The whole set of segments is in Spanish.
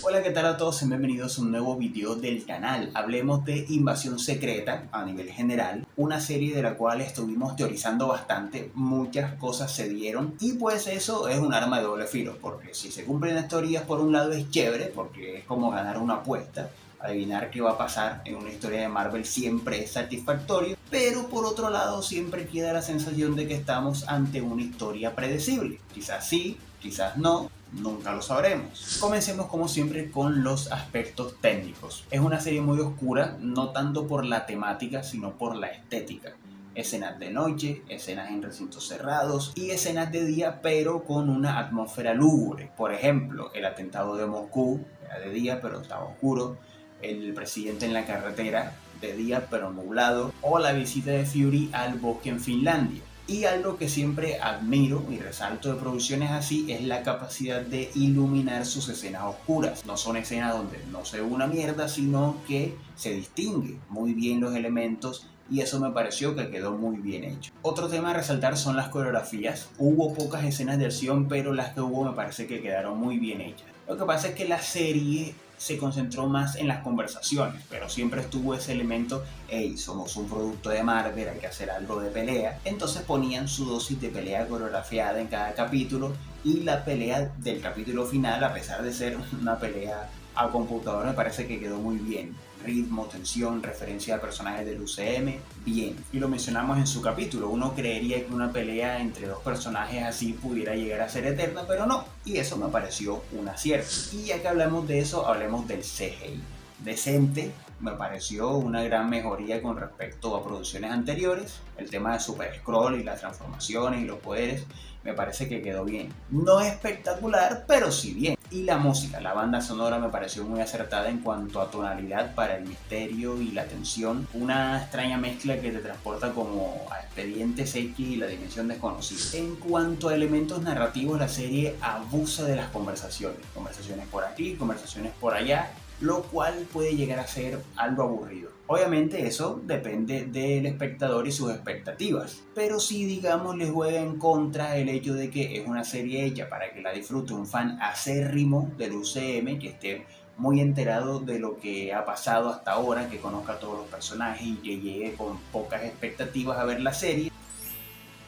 Hola, ¿qué tal a todos? Bienvenidos a un nuevo video del canal. Hablemos de Invasión Secreta a nivel general, una serie de la cual estuvimos teorizando bastante, muchas cosas se dieron y pues eso es un arma de doble filo, porque si se cumplen las teorías por un lado es chévere, porque es como ganar una apuesta. Adivinar qué va a pasar en una historia de Marvel siempre es satisfactorio, pero por otro lado siempre queda la sensación de que estamos ante una historia predecible. Quizás sí, quizás no, nunca lo sabremos. Comencemos como siempre con los aspectos técnicos. Es una serie muy oscura, no tanto por la temática, sino por la estética. Escenas de noche, escenas en recintos cerrados y escenas de día, pero con una atmósfera lúgubre. Por ejemplo, el atentado de Moscú era de día, pero estaba oscuro. El presidente en la carretera, de día pero nublado, o la visita de Fury al bosque en Finlandia. Y algo que siempre admiro y resalto de producciones así es la capacidad de iluminar sus escenas oscuras. No son escenas donde no se ve una mierda, sino que se distingue muy bien los elementos y eso me pareció que quedó muy bien hecho. Otro tema a resaltar son las coreografías. Hubo pocas escenas de acción, pero las que hubo me parece que quedaron muy bien hechas. Lo que pasa es que la serie se concentró más en las conversaciones, pero siempre estuvo ese elemento, hey, somos un producto de Marvel, hay que hacer algo de pelea. Entonces ponían su dosis de pelea coreografiada en cada capítulo y la pelea del capítulo final, a pesar de ser una pelea a computadora, me parece que quedó muy bien. Ritmo, tensión, referencia a personajes del UCM, bien. Y lo mencionamos en su capítulo, uno creería que una pelea entre dos personajes así pudiera llegar a ser eterna, pero no. Y eso me pareció un acierto. Y ya que hablamos de eso, hablemos del CGI. Decente, me pareció una gran mejoría con respecto a producciones anteriores. El tema de Super Scroll y las transformaciones y los poderes me parece que quedó bien. No espectacular, pero sí bien. Y la música, la banda sonora me pareció muy acertada en cuanto a tonalidad para el misterio y la tensión. Una extraña mezcla que te transporta como a Expedientes X y la dimensión desconocida. En cuanto a elementos narrativos, la serie abusa de las conversaciones. Conversaciones por aquí, conversaciones por allá, lo cual puede llegar a ser algo aburrido. Obviamente eso depende del espectador y sus expectativas, pero si digamos les juega en contra el hecho de que es una serie hecha para que la disfrute un fan acérrimo del UCM, que esté muy enterado de lo que ha pasado hasta ahora, que conozca a todos los personajes y que llegue con pocas expectativas a ver la serie.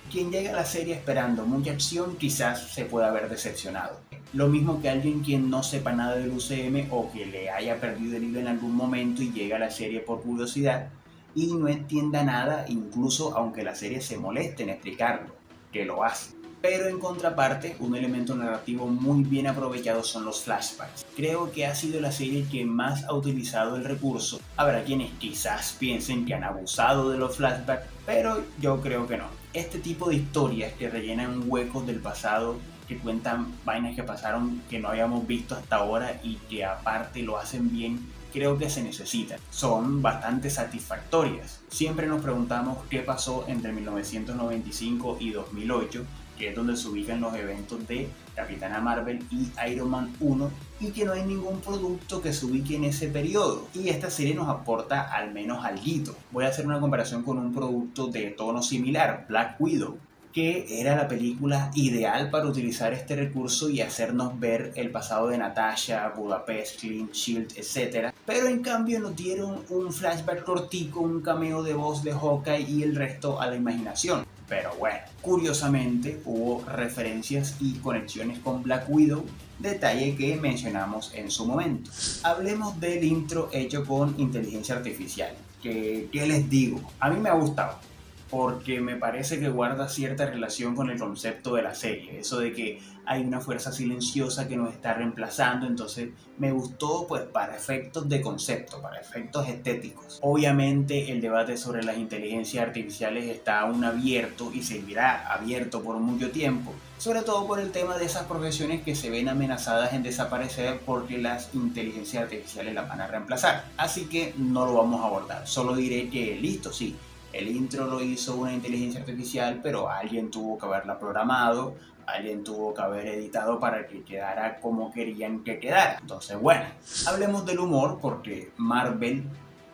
Quien llega a la serie esperando mucha acción quizás se pueda haber decepcionado. Lo mismo que alguien quien no sepa nada del UCM o que le haya perdido el hilo en algún momento y llega a la serie por curiosidad y no entienda nada, incluso aunque la serie se moleste en explicarlo, que lo hace. Pero en contraparte, un elemento narrativo muy bien aprovechado son los flashbacks. Creo que ha sido la serie que más ha utilizado el recurso. Habrá quienes quizás piensen que han abusado de los flashbacks, pero yo creo que no. Este tipo de historias que rellenan huecos del pasado, que cuentan vainas que pasaron que no habíamos visto hasta ahora y que aparte lo hacen bien, creo que se necesitan. Son bastante satisfactorias. Siempre nos preguntamos qué pasó entre 1995 y 2008, que es donde se ubican los eventos de Capitana Marvel y Iron Man 1, y que no hay ningún producto que se ubique en ese periodo. Y esta serie nos aporta al menos alguito. Voy a hacer una comparación con un producto de tono similar, Black Widow, que era la película ideal para utilizar este recurso y hacernos ver el pasado de Natasha, Budapest, Clint, Shield, etc. Pero en cambio nos dieron un flashback cortico, un cameo de voz de Hawkeye y el resto a la imaginación. Pero bueno, curiosamente hubo referencias y conexiones con Black Widow, detalle que mencionamos en su momento. Hablemos del intro hecho con inteligencia artificial. ¿Qué les digo? A mí me ha gustado, porque me parece que guarda cierta relación con el concepto de la serie, eso de que hay una fuerza silenciosa que nos está reemplazando, entonces me gustó pues para efectos de concepto, para efectos estéticos. Obviamente el debate sobre las inteligencias artificiales está aún abierto y seguirá abierto por mucho tiempo, sobre todo por el tema de esas profesiones que se ven amenazadas en desaparecer porque las inteligencias artificiales las van a reemplazar, así que no lo vamos a abordar, solo diré que listo, sí. El intro lo hizo una inteligencia artificial, pero alguien tuvo que haberla programado, alguien tuvo que haber editado para que quedara como querían que quedara. Entonces, bueno, hablemos del humor, porque Marvel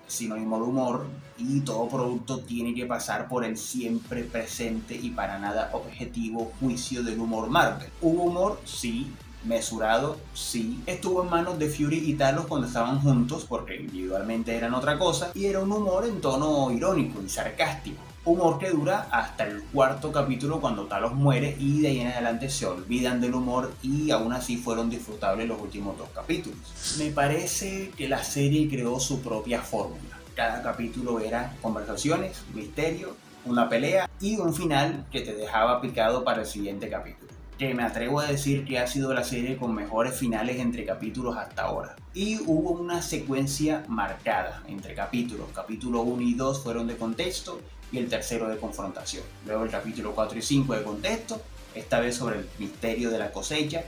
es sinónimo de humor y todo producto tiene que pasar por el siempre presente y para nada objetivo juicio del humor Marvel. ¿Hubo humor? Sí. mesurado, sí. Estuvo en manos de Fury y Talos cuando estaban juntos, porque individualmente eran otra cosa, y era un humor en tono irónico y sarcástico. Humor que dura hasta el cuarto capítulo cuando Talos muere, y de ahí en adelante se olvidan del humor y aún así fueron disfrutables los últimos 2 capítulos. Me parece que la serie creó su propia fórmula. Cada capítulo era conversaciones, misterio, una pelea y un final que te dejaba picado para el siguiente capítulo. Que me atrevo a decir que ha sido la serie con mejores finales entre capítulos hasta ahora. Y hubo una secuencia marcada entre capítulos. Capítulo 1 y 2 fueron de contexto y el tercero de confrontación. Luego el capítulo 4 y 5 de contexto, esta vez sobre el misterio de la cosecha,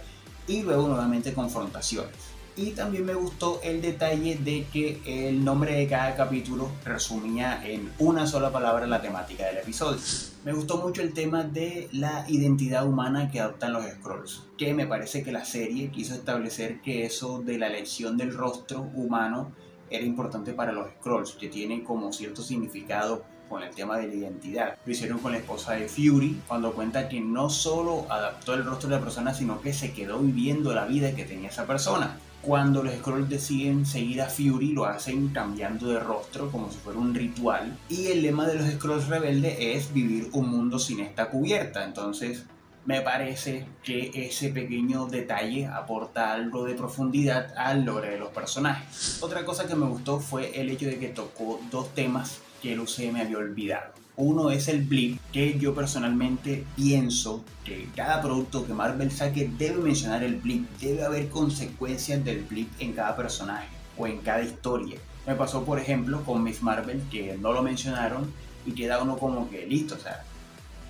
y luego nuevamente confrontaciones. Y también me gustó el detalle de que el nombre de cada capítulo resumía en una sola palabra la temática del episodio. Me gustó mucho el tema de la identidad humana que adoptan los Skrulls, que me parece que la serie quiso establecer que eso de la elección del rostro humano era importante para los Skrulls, que tienen como cierto significado con el tema de la identidad. Lo hicieron con la esposa de Fury, cuando cuenta que no solo adaptó el rostro de la persona, sino que se quedó viviendo la vida que tenía esa persona. Cuando los Skrulls deciden seguir a Fury, lo hacen cambiando de rostro como si fuera un ritual. Y el lema de los Skrulls rebeldes es vivir un mundo sin esta cubierta. Entonces, me parece que ese pequeño detalle aporta algo de profundidad al lore de los personajes. Otra cosa que me gustó fue el hecho de que tocó 2 temas que el UCM había olvidado. Uno es el blip, que yo personalmente pienso que cada producto que Marvel saque debe mencionar el blip. Debe haber consecuencias del blip en cada personaje o en cada historia. Me pasó por ejemplo con Miss Marvel, que no lo mencionaron y queda uno como que listo, o sea,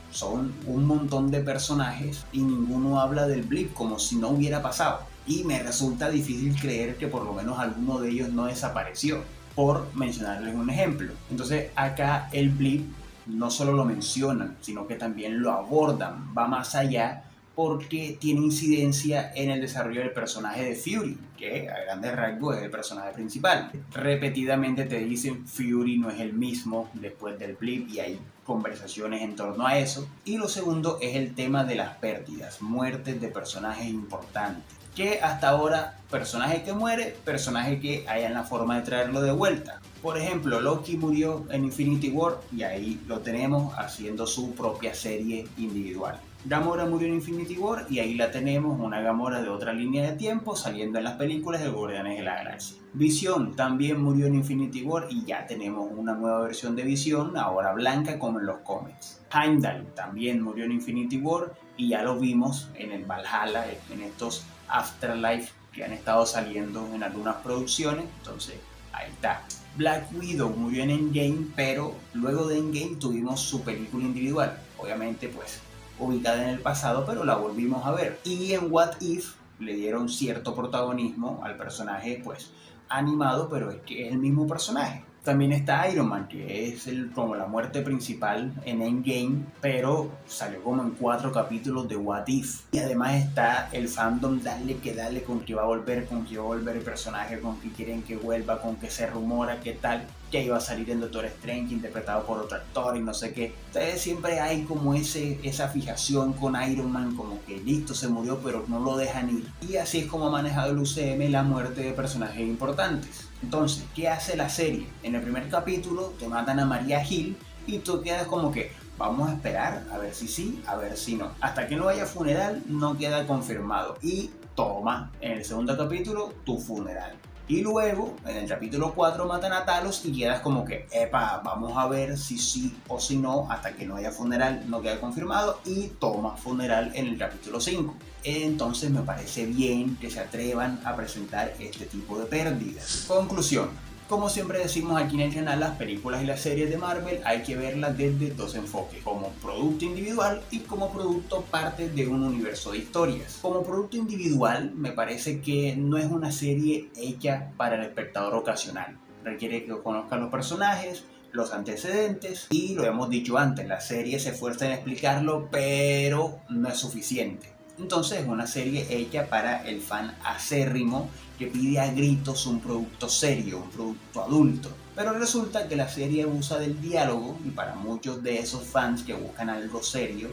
son un montón de personajes y ninguno habla del blip como si no hubiera pasado. Y me resulta difícil creer que por lo menos alguno de ellos no desapareció, por mencionarles un ejemplo. Entonces acá el blip no solo lo mencionan, sino que también lo abordan, va más allá porque tiene incidencia en el desarrollo del personaje de Fury, que a grandes rasgos es el personaje principal. Repetidamente te dicen Fury no es el mismo después del blip y hay conversaciones en torno a eso. Y lo segundo es el tema de las pérdidas, muertes de personajes importantes. Que hasta ahora, personaje que muere, personaje que hayan la forma de traerlo de vuelta. Por ejemplo, Loki murió en Infinity War y ahí lo tenemos haciendo su propia serie individual. Gamora murió en Infinity War y ahí la tenemos, una Gamora de otra línea de tiempo saliendo en las películas de Guardianes de la Galaxia. Vision también murió en Infinity War y ya tenemos una nueva versión de Vision, ahora blanca como en los cómics. Heimdall también murió en Infinity War y ya lo vimos en el Valhalla, en estos Afterlife que han estado saliendo en algunas producciones, entonces ahí está. Black Widow murió en Endgame, pero luego de Endgame tuvimos su película individual, obviamente pues ubicada en el pasado, pero la volvimos a ver. Y en What If le dieron cierto protagonismo al personaje pues animado, pero es que es el mismo personaje. También está Iron Man, que es como la muerte principal en Endgame, pero salió como en 4 capítulos de What If. Y además está el fandom dale con que va a volver, el personaje, con que quieren que vuelva, con que se rumora que tal, que iba a salir en Doctor Strange interpretado por otro actor y no sé qué. Entonces siempre hay como esa fijación con Iron Man, como que listo, se murió, pero no lo dejan ir. Y así es como ha manejado el UCM la muerte de personajes importantes. Entonces, ¿qué hace la serie? En el primer capítulo te matan a Maria Hill y tú quedas como que vamos a esperar a ver si sí, a ver si no. Hasta que no haya funeral no queda confirmado. Y toma, en el segundo capítulo, tu funeral. Y luego, en el capítulo 4 matan a Talos y quedas como que, epa, vamos a ver si sí o si no, hasta que no haya funeral, no queda confirmado, y toma funeral en el capítulo 5. Entonces me parece bien que se atrevan a presentar este tipo de pérdidas. Conclusión. Como siempre decimos aquí en el canal, las películas y las series de Marvel hay que verlas desde 2 enfoques, como producto individual y como producto parte de un universo de historias. Como producto individual, me parece que no es una serie hecha para el espectador ocasional. Requiere que conozcan los personajes, los antecedentes y lo hemos dicho antes, la serie se esfuerza en explicarlo, pero no es suficiente. Entonces es una serie hecha para el fan acérrimo que pide a gritos un producto serio, un producto adulto. Pero resulta que la serie abusa del diálogo y para muchos de esos fans que buscan algo serio,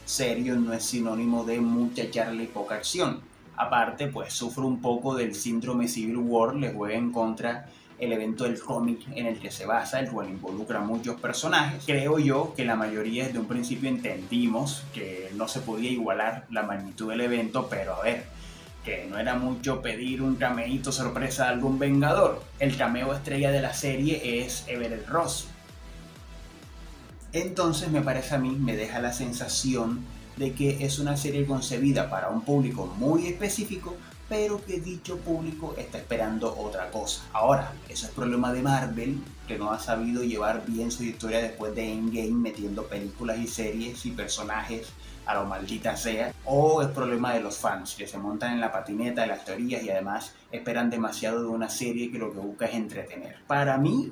serio no es sinónimo de mucha charla y poca acción. Aparte, pues sufre un poco del síndrome Civil War, le juega en contra el evento del cómic en el que se basa, el cual involucra a muchos personajes. Creo yo que la mayoría desde un principio entendimos que no se podía igualar la magnitud del evento, pero a ver, que no era mucho pedir un cameíto sorpresa de algún Vengador. El cameo estrella de la serie es Everett Ross. Entonces me parece a mí, me deja la sensación de que es una serie concebida para un público muy específico, pero que dicho público está esperando otra cosa. Ahora, eso es problema de Marvel, que no ha sabido llevar bien su historia después de Endgame, metiendo películas y series y personajes a lo maldita sea, o es problema de los fans, que se montan en la patineta de las teorías y además esperan demasiado de una serie que lo que busca es entretener. Para mí,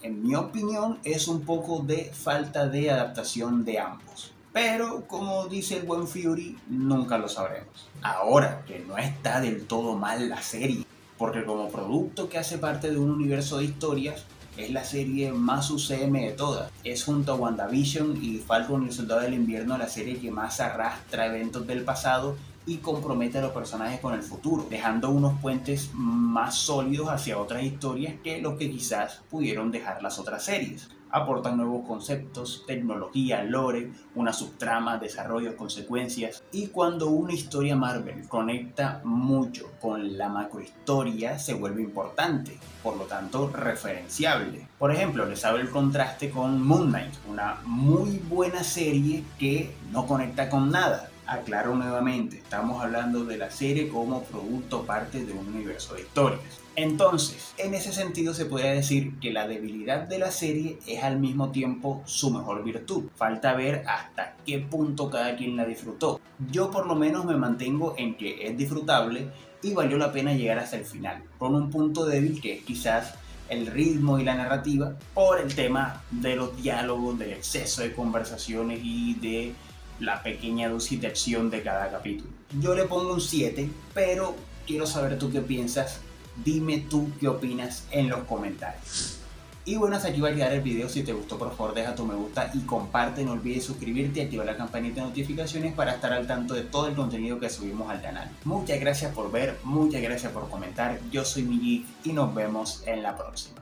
en mi opinión, es un poco de falta de adaptación de ambos. Pero, como dice el buen Fury, nunca lo sabremos. Ahora, que no está del todo mal la serie, porque como producto que hace parte de un universo de historias, es la serie más UCM de todas. Es junto a WandaVision y Falcon y el Soldado del Invierno la serie que más arrastra eventos del pasado y compromete a los personajes con el futuro, dejando unos puentes más sólidos hacia otras historias que los que quizás pudieron dejar las otras series. Aportan nuevos conceptos, tecnología, lore, una subtrama, desarrollos, consecuencias. Y cuando una historia Marvel conecta mucho con la macrohistoria, se vuelve importante, por lo tanto referenciable. Por ejemplo, les hago el contraste con Moon Knight, una muy buena serie que no conecta con nada. Aclaro nuevamente, estamos hablando de la serie como producto parte de un universo de historias. Entonces, en ese sentido se podría decir que la debilidad de la serie es al mismo tiempo su mejor virtud. Falta ver hasta qué punto cada quien la disfrutó. Yo por lo menos me mantengo en que es disfrutable y valió la pena llegar hasta el final, con un punto débil que es quizás el ritmo y la narrativa, por el tema de los diálogos, del exceso de conversaciones y de la pequeña dosis de acción de cada capítulo. Yo le pongo un 7, pero quiero saber tú qué piensas. Dime tú qué opinas en los comentarios. Y bueno, hasta aquí va a quedar el video. Si te gustó, por favor deja tu me gusta y comparte. No olvides suscribirte y activar la campanita de notificaciones para estar al tanto de todo el contenido que subimos al canal. Muchas gracias por ver, muchas gracias por comentar. Yo soy Miguel y nos vemos en la próxima.